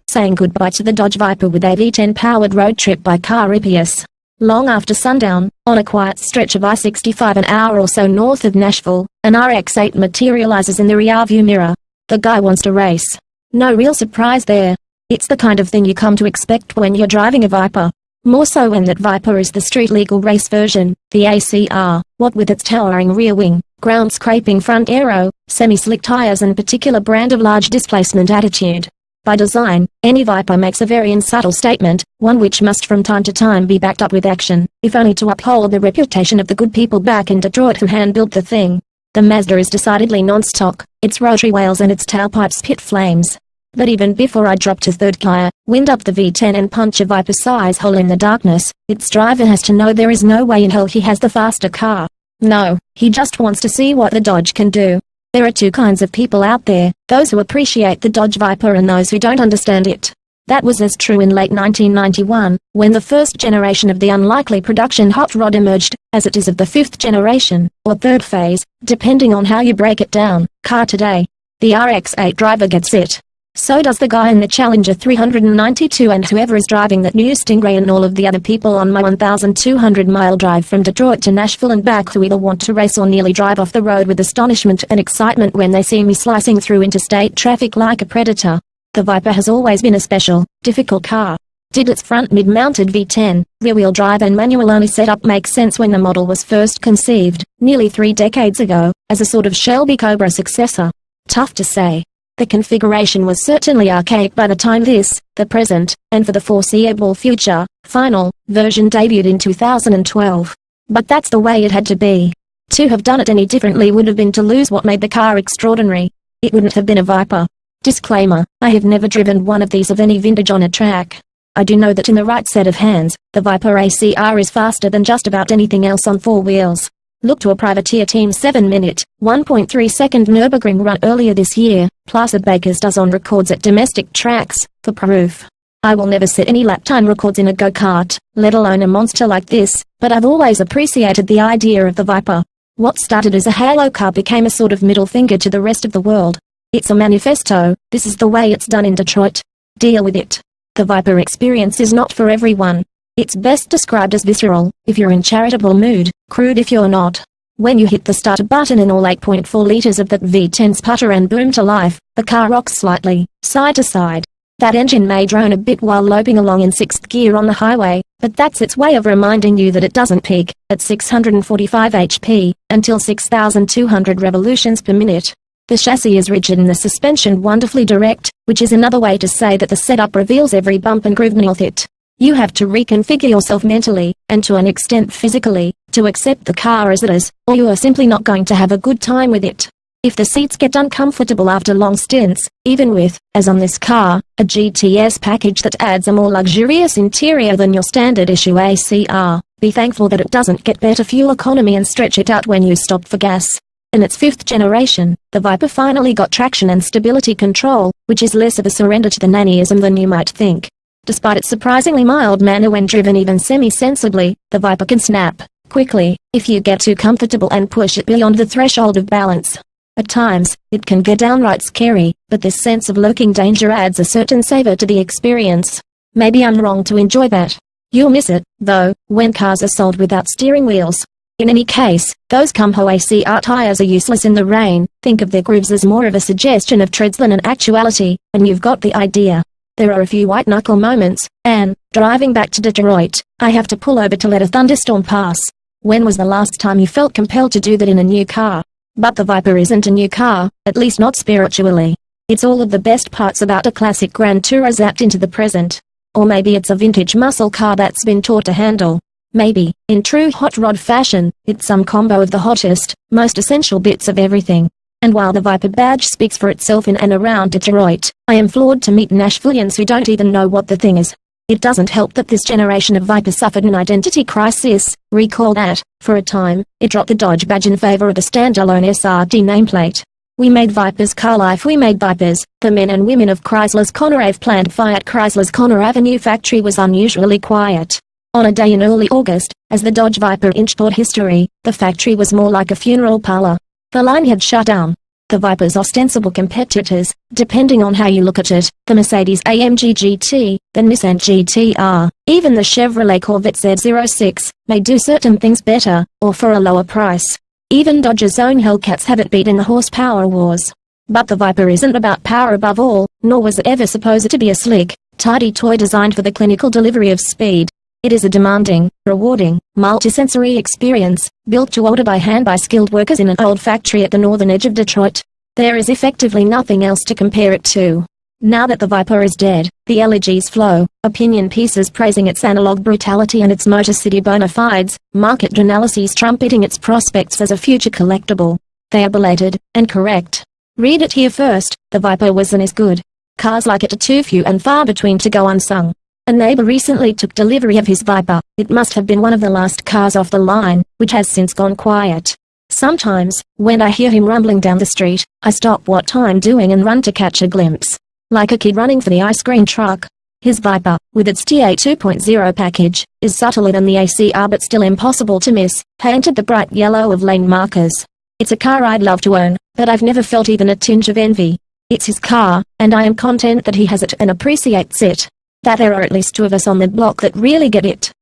Saying goodbye to the Dodge Viper with a V10 powered road trip by Car Repius. Long after sundown, on a quiet stretch of I-65 an hour or so north of Nashville, an RX-8 materializes in the rearview mirror. The guy wants to race. No real surprise there. It's the kind of thing you come to expect when you're driving a Viper. More so when that Viper is the street-legal race version, the ACR, what with its towering rear wing, ground-scraping front aero, semi-slick tires and particular brand of large displacement attitude. By design, any Viper makes a very unsubtle statement, one which must from time to time be backed up with action, if only to uphold the reputation of the good people back in Detroit who hand-built the thing. The Mazda is decidedly non-stock, its rotary wheels and its tailpipes spit flames. But even before I drop to third gear, wind up the V10 and punch a Viper-size hole in the darkness, its driver has to know there is no way in hell he has the faster car. No, he just wants to see what the Dodge can do. There are two kinds of people out there, those who appreciate the Dodge Viper and those who don't understand it. That was as true in late 1991, when the first generation of the unlikely production hot rod emerged, as it is of the fifth generation, or third phase, depending on how you break it down, car today. The RX-8 driver gets it. So does the guy in the Challenger 392 and whoever is driving that new Stingray and all of the other people on my 1,200-mile drive from Detroit to Nashville and back who either want to race or nearly drive off the road with astonishment and excitement when they see me slicing through interstate traffic like a predator. The Viper has always been a special, difficult car. Did its front mid-mounted V10, rear-wheel drive and manual-only setup make sense when the model was first conceived, nearly 3 decades ago, as a sort of Shelby Cobra successor? Tough to say. The configuration was certainly archaic by the time this, the present, and for the foreseeable future, final, version debuted in 2012. But that's the way it had to be. To have done it any differently would have been to lose what made the car extraordinary. It wouldn't have been a Viper. Disclaimer, I have never driven one of these of any vintage on a track. I do know that in the right set of hands, the Viper ACR is faster than just about anything else on 4 wheels. Look to a privateer team 7-minute, 1.3-second Nürburgring run earlier this year, plus a baker's dozen records at domestic tracks, for proof. I will never set any lap time records in a go-kart, let alone a monster like this, but I've always appreciated the idea of the Viper. What started as a halo car became a sort of middle finger to the rest of the world. It's a manifesto, this is the way it's done in Detroit. Deal with it. The Viper experience is not for everyone. It's best described as visceral, if you're in charitable mood, crude if you're not. When you hit the starter button and all 8.4 liters of that V10 sputter and boom to life, the car rocks slightly, side to side. That engine may drone a bit while loping along in 6th gear on the highway, but that's its way of reminding you that it doesn't peak, at 645 HP, until 6,200 revolutions per minute. The chassis is rigid and the suspension wonderfully direct, which is another way to say that the setup reveals every bump and groove beneath it. You have to reconfigure yourself mentally, and to an extent physically, to accept the car as it is, or you are simply not going to have a good time with it. If the seats get uncomfortable after long stints, even with, as on this car, a GTS package that adds a more luxurious interior than your standard issue ACR, be thankful that it doesn't get better fuel economy and stretch it out when you stop for gas. In its 5th generation, the Viper finally got traction and stability control, which is less of a surrender to the nannyism than you might think. Despite its surprisingly mild manner when driven even semi-sensibly, the Viper can snap, quickly, if you get too comfortable and push it beyond the threshold of balance. At times, it can get downright scary, but this sense of lurking danger adds a certain savor to the experience. Maybe I'm wrong to enjoy that. You'll miss it, though, when cars are sold without steering wheels. In any case, those Kumho ACR tires are useless in the rain. Think of their grooves as more of a suggestion of treads than an actuality, and you've got the idea. There are a few white-knuckle moments, and, driving back to Detroit, I have to pull over to let a thunderstorm pass. When was the last time you felt compelled to do that in a new car? But the Viper isn't a new car, at least not spiritually. It's all of the best parts about a classic Grand Tourer zapped into the present. Or maybe it's a vintage muscle car that's been taught to handle. Maybe, in true hot rod fashion, it's some combo of the hottest, most essential bits of everything. And while the Viper badge speaks for itself in and around Detroit, I am floored to meet Nashvillians who don't even know what the thing is. It doesn't help that this generation of Viper suffered an identity crisis. Recall that, for a time, it dropped the Dodge badge in favor of a standalone SRT nameplate. We made Vipers car life, we made Vipers. The men and women of Chrysler's Conner Ave plant Fiat Chrysler's Conner Avenue factory was unusually quiet. On a day in early August, as the Dodge Viper inched toward history, the factory was more like a funeral parlor. The line had shut down. The Viper's ostensible competitors, depending on how you look at it, the Mercedes-AMG GT, the Nissan GT-R, even the Chevrolet Corvette Z06, may do certain things better, or for a lower price. Even Dodge's own Hellcats have it beat in the horsepower wars. But the Viper isn't about power above all, nor was it ever supposed to be a slick, tidy toy designed for the clinical delivery of speed. It is a demanding, rewarding, multisensory experience, built to order by hand by skilled workers in an old factory at the northern edge of Detroit. There is effectively nothing else to compare it to. Now that the Viper is dead, the elegies flow, opinion pieces praising its analog brutality and its Motor City bona fides, market journalists trumpeting its prospects as a future collectible. They are belated, and correct. Read it here first, the Viper was and is good. Cars like it are too few and far between to go unsung. A neighbor recently took delivery of his Viper. It must have been one of the last cars off the line, which has since gone quiet. Sometimes, when I hear him rumbling down the street, I stop what I'm doing and run to catch a glimpse. Like a kid running for the ice cream truck. His Viper, with its TA 2.0 package, is subtler than the ACR but still impossible to miss, painted the bright yellow of lane markers. It's a car I'd love to own, but I've never felt even a tinge of envy. It's his car, and I am content that he has it and appreciates it. That there are at least two of us on the block that really get it.